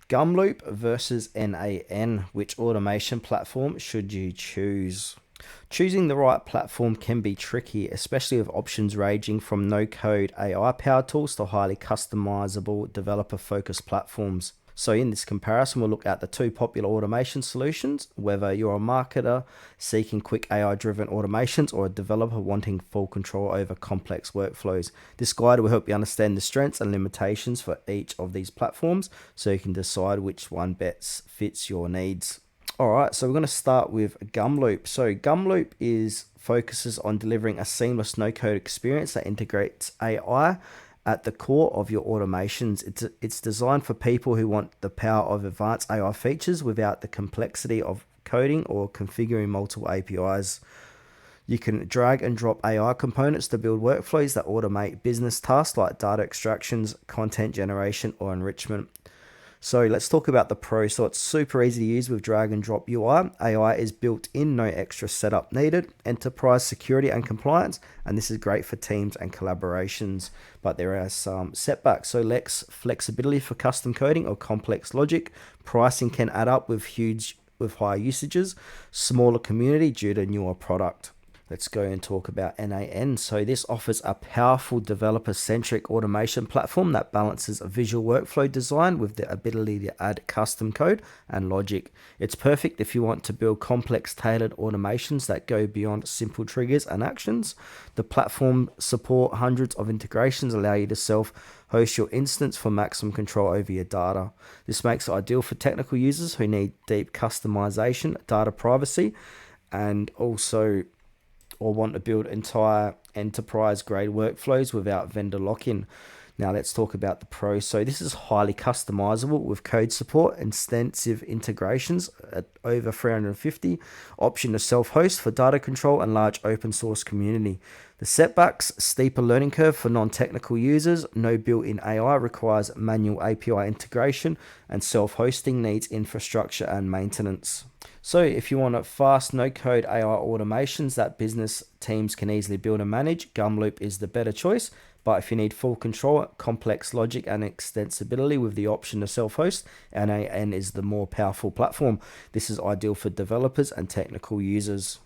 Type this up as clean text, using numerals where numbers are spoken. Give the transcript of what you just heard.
Gumloop versus n8n. Which automation platform should you choose? Choosing the right platform can be tricky, especially with options ranging from no-code AI powered tools to highly customizable developer-focused platforms. So in this comparison, we'll look at the two popular automation solutions, whether you're a marketer seeking quick AI-driven automations or a developer wanting full control over complex workflows. This guide will help you understand the strengths and limitations for each of these platforms so you can decide which one best fits your needs. All right, so we're going to start with Gumloop. So Gumloop is focuses on delivering a seamless no-code experience that integrates AI at the core of your automations. It's designed for people who want the power of advanced AI features without the complexity of coding or configuring multiple APIs. You can drag and drop AI components to build workflows that automate business tasks like data extractions, content generation, or enrichment. So let's talk about the pro. So it's super easy to use with drag and drop UI. AI is built in, no extra setup needed. Enterprise security and compliance, and this is great for teams and collaborations, but there are some setbacks. So less flexibility for custom coding or complex logic. Pricing can add up with higher usages. Smaller community due to newer product. Let's go and talk about n8n. So this offers a powerful developer-centric automation platform that balances a visual workflow design with the ability to add custom code and logic. It's perfect if you want to build complex tailored automations that go beyond simple triggers and actions. The platform support hundreds of integrations, allow you to self-host your instance for maximum control over your data. This makes it ideal for technical users who need deep customization, data privacy, and also or want to build entire enterprise grade workflows without vendor lock-in. Now let's talk about the pros. So this is highly customizable with code support, extensive integrations at over 350, option to self-host for data control and large open source community. The setbacks, steeper learning curve for non-technical users, no built-in AI, requires manual API integration, and self-hosting needs infrastructure and maintenance. So if you want a fast no-code AI automations that business teams can easily build and manage, Gumloop is the better choice. But if you need full control, complex logic, and extensibility with the option to self-host, n8n is the more powerful platform. This is ideal for developers and technical users.